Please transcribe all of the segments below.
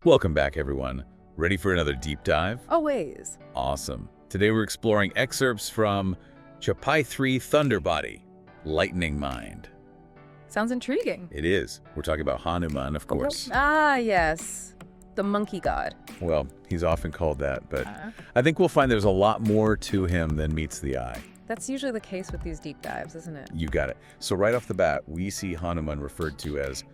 Welcome back, everyone. Ready for another deep dive? Always. Awesome. Today we're exploring excerpts from Chappai 3 Thunderbody, Lightning Mind. Sounds intriguing. It is. We're talking about Hanuman, of course. Ah, yes. The monkey god. Well, he's often called that, but I think we'll find there's a lot more to him than meets the eye. That's usually the case with these deep dives, isn't it? You got it. So right off the bat, we see Hanuman referred to as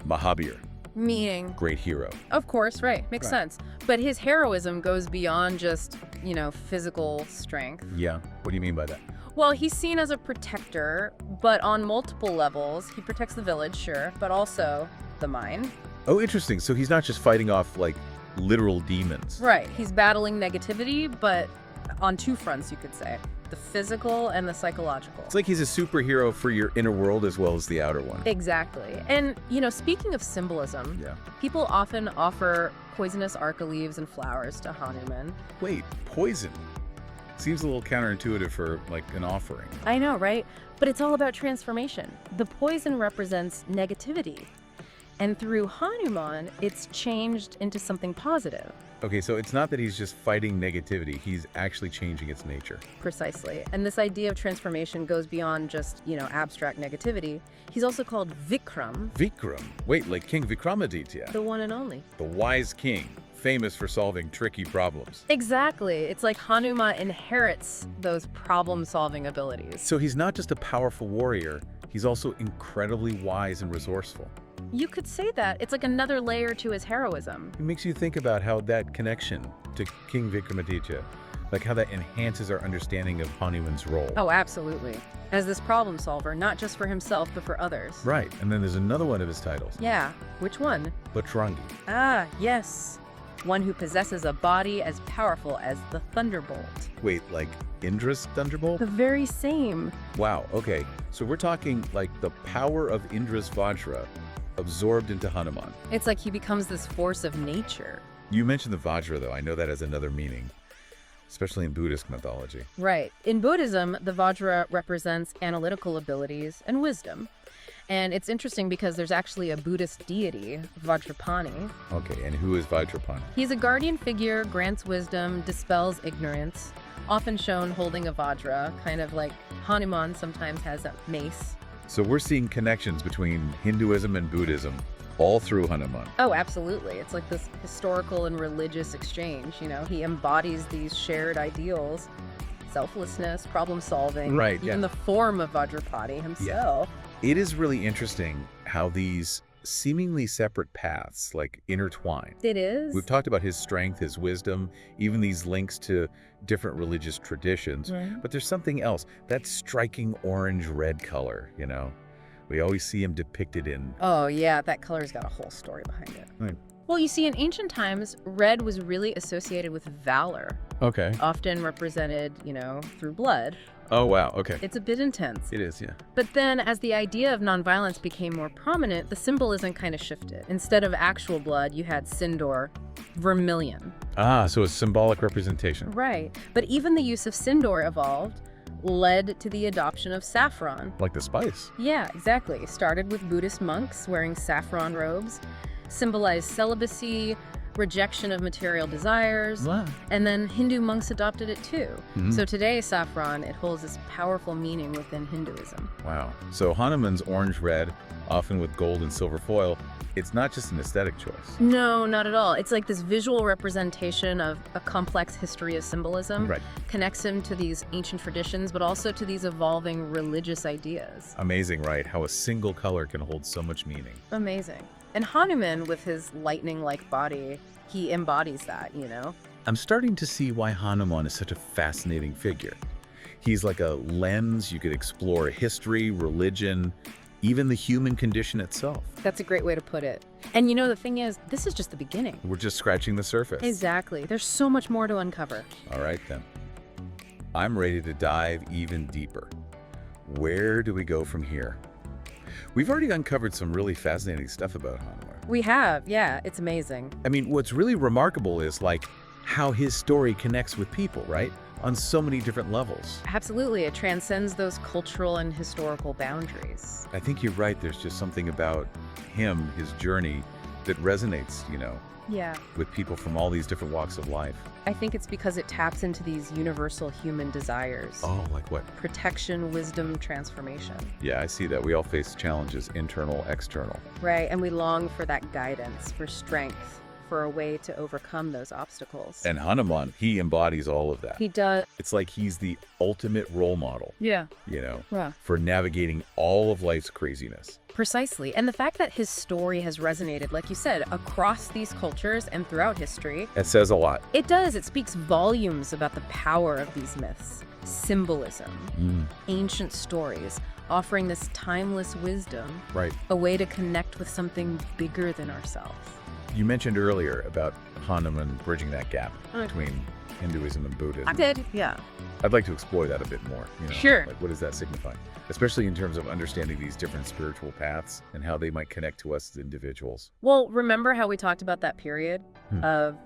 Mahabir, Meaning, great hero. of course, right. Makes sense. But his heroism goes beyond just, physical strength. Yeah. What do you mean by that? Well, he's seen as a protector, but on multiple levels. He protects the village, sure, but also the mind. Oh, interesting. So he's not just fighting off, like, literal demons. Right. He's battling negativity, but on two fronts, you could say. The physical and the psychological. It's like he's a superhero for your inner world as well as the outer one. Exactly. And, speaking of symbolism, people often offer poisonous arca leaves and flowers to Hanuman. Wait, poison? Seems a little counterintuitive for, like, an offering. I know, right? But it's all about transformation. The poison represents negativity. And through Hanuman, it's changed into something positive. Okay, so it's not that he's just fighting negativity. He's actually changing its nature. Precisely. And this idea of transformation goes beyond just, abstract negativity. He's also called Vikram. Vikram? Wait, like King Vikramaditya? The one and only. The wise king, famous for solving tricky problems. Exactly. It's like Hanuman inherits those problem-solving abilities. So he's not just a powerful warrior, he's also incredibly wise and resourceful. You could say that. It's like another layer to his heroism. It makes you think about how that connection to King Vikramaditya, like how that enhances our understanding of Hanuman's role. Oh, absolutely. As this problem solver, not just for himself, but for others. Right, and then there's another one of his titles. Yeah. Which one? Bajrangi. Ah, yes. One who possesses a body as powerful as the thunderbolt. Wait, like Indra's thunderbolt? The very same. Wow, okay. So we're talking like the power of Indra's Vajra absorbed into Hanuman. It's like he becomes this force of nature. You mentioned the Vajra, though. I know that has another meaning, especially in Buddhist mythology. Right. In Buddhism, the Vajra represents analytical abilities and wisdom. And it's interesting because there's actually a Buddhist deity, Vajrapani. Okay, and who is Vajrapani? He's a guardian figure, grants wisdom, dispels ignorance, often shown holding a Vajra, kind of like Hanuman sometimes has a mace. So we're seeing connections between Hinduism and Buddhism all through Hanuman. Oh, absolutely. It's like this historical and religious exchange, He embodies these shared ideals, selflessness, problem solving, Right, even the form of Vajrapani himself. Yeah. It is really interesting how these seemingly separate paths like intertwine. It is. We've talked about his strength, his wisdom, even these links to different religious traditions. Right. But there's something else, that striking orange-red color, We always see him depicted in. Oh, yeah, that color's got a whole story behind it. Right. Well, you see, in ancient times, red was really associated with valor, Okay. often represented, through blood. Oh, wow. Okay. It's a bit intense. It is, yeah. But then, as the idea of nonviolence became more prominent, the symbolism kind of shifted. Instead of actual blood, you had sindoor, vermilion. Ah, so it's symbolic representation. Right. But even the use of sindoor evolved, led to the adoption of saffron. Like the spice. Yeah, exactly. Started with Buddhist monks wearing saffron robes, symbolized celibacy, rejection of material desires, Wow. and then Hindu monks adopted it too. Mhm. So today, saffron, it holds this powerful meaning within Hinduism. Wow. So Hanuman's orange-red, often with gold and silver foil, it's not just an aesthetic choice. No, not at all. It's like this visual representation of a complex history of symbolism. Right. Connects him to these ancient traditions, but also to these evolving religious ideas. Amazing, right? How a single color can hold so much meaning. Amazing. And Hanuman, with his lightning-like body, he embodies that, I'm starting to see why Hanuman is such a fascinating figure. He's like a lens you could explore history, religion, even the human condition itself. That's a great way to put it. And the thing is, this is just the beginning. We're just scratching the surface. Exactly. There's so much more to uncover. All right, then. I'm ready to dive even deeper. Where do we go from here? We've already uncovered some really fascinating stuff about Hanuman. We have, yeah, it's amazing. I mean, what's really remarkable is like how his story connects with people, right? On so many different levels. Absolutely, it transcends those cultural and historical boundaries. I think you're right. There's just something about him, his journey, that resonates, Yeah. with people from all these different walks of life. I think it's because it taps into these universal human desires. Oh, like what? Protection, wisdom, transformation. Yeah, I see that. We all face challenges, internal, external. Right, and we long for that guidance, for strength, for a way to overcome those obstacles. And Hanuman, he embodies all of that. He does. It's like he's the ultimate role model, Yeah. Yeah. for navigating all of life's craziness. Precisely. And the fact that his story has resonated, like you said, across these cultures and throughout history. That says a lot. It does. It speaks volumes about the power of these myths, symbolism, ancient stories, offering this timeless wisdom, Right. a way to connect with something bigger than ourselves. You mentioned earlier about Hanuman bridging that gap between Hinduism and Buddhism. I did, yeah. I'd like to explore that a bit more. Sure. Like, what does that signify? Especially in terms of understanding these different spiritual paths and how they might connect to us as individuals. Well, remember how we talked about that period of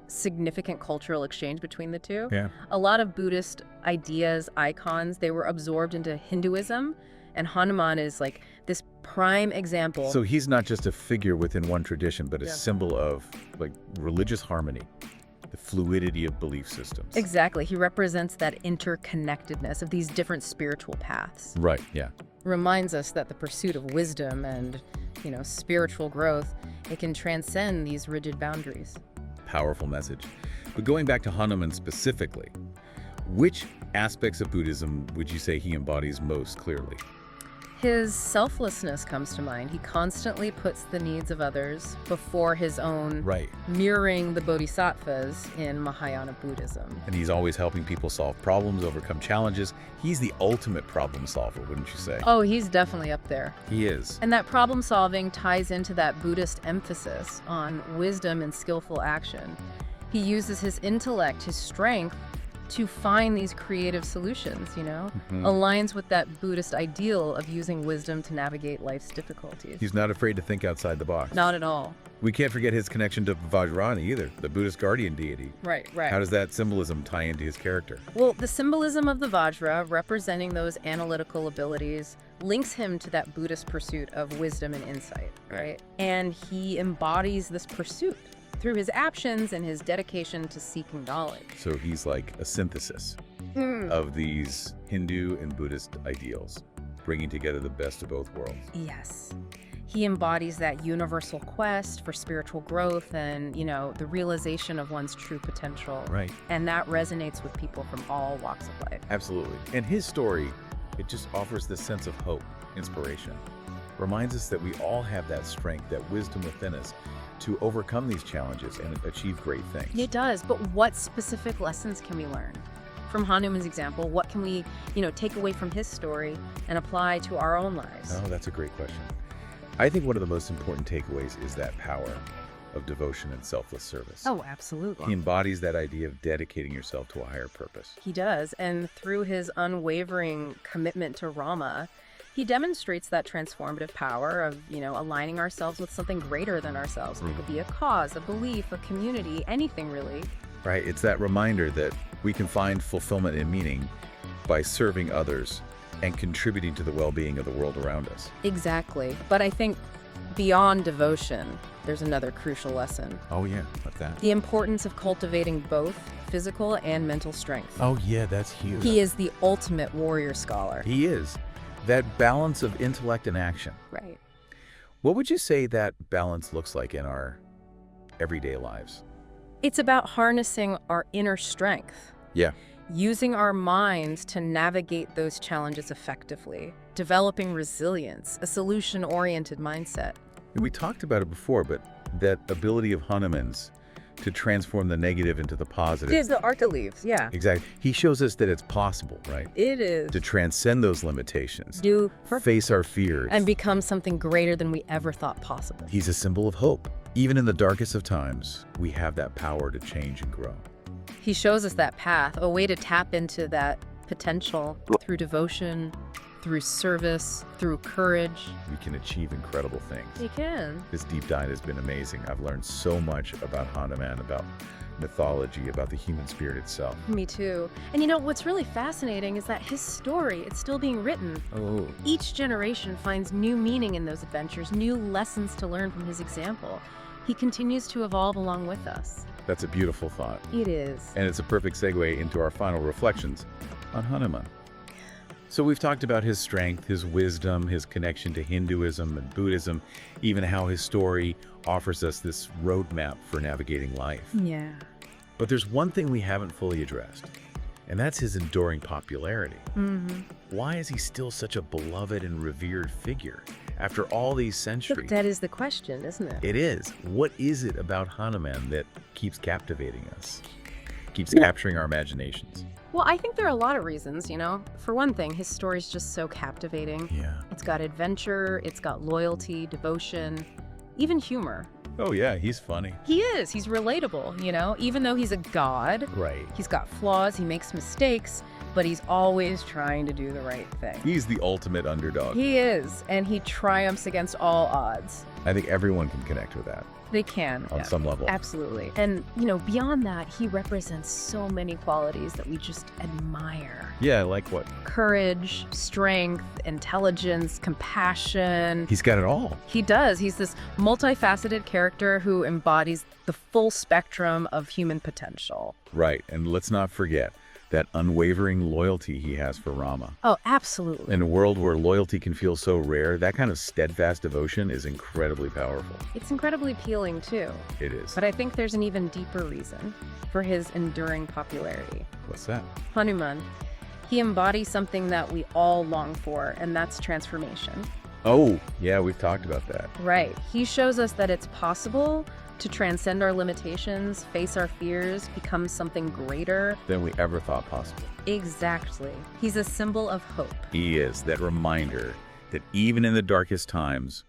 significant cultural exchange between the two? Yeah. A lot of Buddhist ideas, icons, they were absorbed into Hinduism, and Hanuman is like this prime example. So he's not just a figure within one tradition, but a symbol of like religious harmony, the fluidity of belief systems. Exactly. He represents that interconnectedness of these different spiritual paths. Right, yeah. Reminds us that the pursuit of wisdom and, spiritual growth, it can transcend these rigid boundaries. Powerful message. But going back to Hanuman specifically, which aspects of Buddhism would you say he embodies most clearly? His selflessness comes to mind. He constantly puts the needs of others before his own, Right. mirroring the bodhisattvas in Mahayana Buddhism. And he's always helping people solve problems, overcome challenges. He's the ultimate problem solver, wouldn't you say? Oh, he's definitely up there. He is. And that problem solving ties into that Buddhist emphasis on wisdom and skillful action. He uses his intellect, his strength, to find these creative solutions, aligns with that Buddhist ideal of using wisdom to navigate life's difficulties. He's not afraid to think outside the box. Not at all. We can't forget his connection to Vajrani either, the Buddhist guardian deity. Right. How does that symbolism tie into his character? Well, the symbolism of the Vajra, representing those analytical abilities, links him to that Buddhist pursuit of wisdom and insight, right? And he embodies this pursuit through his actions and his dedication to seeking knowledge. So he's like a synthesis of these Hindu and Buddhist ideals, bringing together the best of both worlds. Yes. He embodies that universal quest for spiritual growth and, the realization of one's true potential. Right. And that resonates with people from all walks of life. Absolutely. And his story, it just offers this sense of hope, inspiration. Reminds us that we all have that strength, that wisdom within us to overcome these challenges and achieve great things. It does, but what specific lessons can we learn? From Hanuman's example, what can we, take away from his story and apply to our own lives? Oh, that's a great question. I think one of the most important takeaways is that power of devotion and selfless service. Oh, absolutely. He embodies that idea of dedicating yourself to a higher purpose. He does, and through his unwavering commitment to Rama, he demonstrates that transformative power of, aligning ourselves with something greater than ourselves. It could be a cause, a belief, a community, anything really. Right. It's that reminder that we can find fulfillment and meaning by serving others and contributing to the well-being of the world around us. Exactly. But I think beyond devotion, there's another crucial lesson. Oh, yeah. Like that. The importance of cultivating both physical and mental strength. Oh, yeah. That's huge. He is the ultimate warrior scholar. He is. That balance of intellect and action. Right. What would you say that balance looks like in our everyday lives? It's about harnessing our inner strength. Yeah. Using our minds to navigate those challenges effectively. Developing resilience, a solution-oriented mindset. We talked about it before, but that ability of Hanuman's to transform the negative into the positive. It is the art that leaves, yeah. Exactly. He shows us that it's possible, right? It is. To transcend those limitations. Perfect. Face our fears. And become something greater than we ever thought possible. He's a symbol of hope. Even in the darkest of times, we have that power to change and grow. He shows us that path, a way to tap into that potential through devotion, through service, through courage. We can achieve incredible things. You can. This deep dive has been amazing. I've learned so much about Hanuman, about mythology, about the human spirit itself. Me too. And what's really fascinating is that his story, it's still being written. Oh. Each generation finds new meaning in those adventures, new lessons to learn from his example. He continues to evolve along with us. That's a beautiful thought. It is. And it's a perfect segue into our final reflections on Hanuman. So we've talked about his strength, his wisdom, his connection to Hinduism and Buddhism, even how his story offers us this roadmap for navigating life. Yeah. But there's one thing we haven't fully addressed, and that's his enduring popularity. Why is he still such a beloved and revered figure after all these centuries? That is the question, isn't it? It is. What is it about Hanuman that keeps captivating us, keeps capturing our imaginations? Well, I think there are a lot of reasons, you know. For one thing, his story's just so captivating. Yeah. It's got adventure, it's got loyalty, devotion, even humor. Oh yeah, he's funny. He is. He's relatable, you know. Even though he's a god, Right. he's got flaws, he makes mistakes, but he's always trying to do the right thing. He's the ultimate underdog. He is, and he triumphs against all odds. I think everyone can connect with that They can. on some level. Absolutely. And, you know, beyond that, he represents so many qualities that we just admire. Yeah, like what? Courage, strength, intelligence, compassion. He's got it all. He does. He's this multifaceted character who embodies the full spectrum of human potential. Right, and let's not forget that unwavering loyalty he has for Rama. Oh, absolutely. In a world where loyalty can feel so rare, that kind of steadfast devotion is incredibly powerful. It's incredibly appealing, too. It is. But I think there's an even deeper reason for his enduring popularity. What's that? Hanuman. He embodies something that we all long for, and that's transformation. Oh, yeah, we've talked about that. Right. He shows us that it's possible to transcend our limitations, face our fears, become something greater. Than we ever thought possible. Exactly. He's a symbol of hope. He is that reminder that even in the darkest times,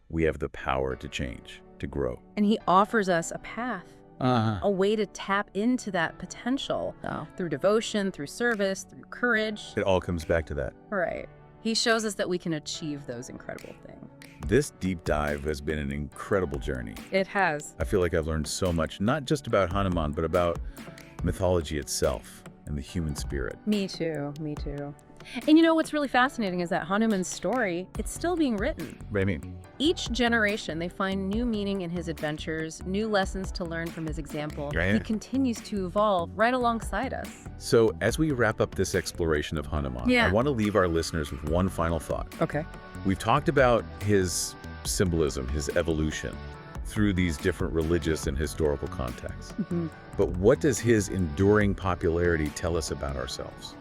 we have the power to change, to grow. And he offers us a path, Uh-huh. a way to tap into that potential through devotion, through service, through courage. It all comes back to that. Right. He shows us that we can achieve those incredible things. This deep dive has been an incredible journey. It has. I feel like I've learned so much, not just about Hanuman, but about mythology itself and the human spirit. Me too. Me too. And you know what's really fascinating is that Hanuman's story, it's still being written. What do you mean? Each generation, they find new meaning in his adventures, new lessons to learn from his example. Right. He continues to evolve right alongside us. So as we wrap up this exploration of Hanuman, Yeah. I want to leave our listeners with one final thought. Okay. We've talked about his symbolism, his evolution, through these different religious and historical contexts. But what does his enduring popularity tell us about ourselves?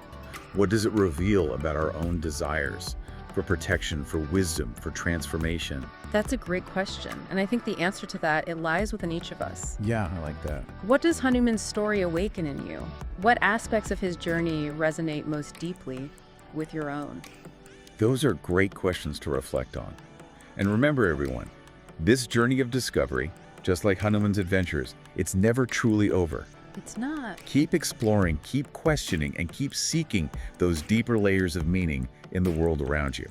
What does it reveal about our own desires for protection, for wisdom, for transformation? That's a great question. And I think the answer to that, it lies within each of us. Yeah, I like that. What does Hanuman's story awaken in you? What aspects of his journey resonate most deeply with your own? Those are great questions to reflect on. And remember, everyone, this journey of discovery, just like Hanuman's adventures, it's never truly over. It's not. Keep exploring, keep questioning, and keep seeking those deeper layers of meaning in the world around you.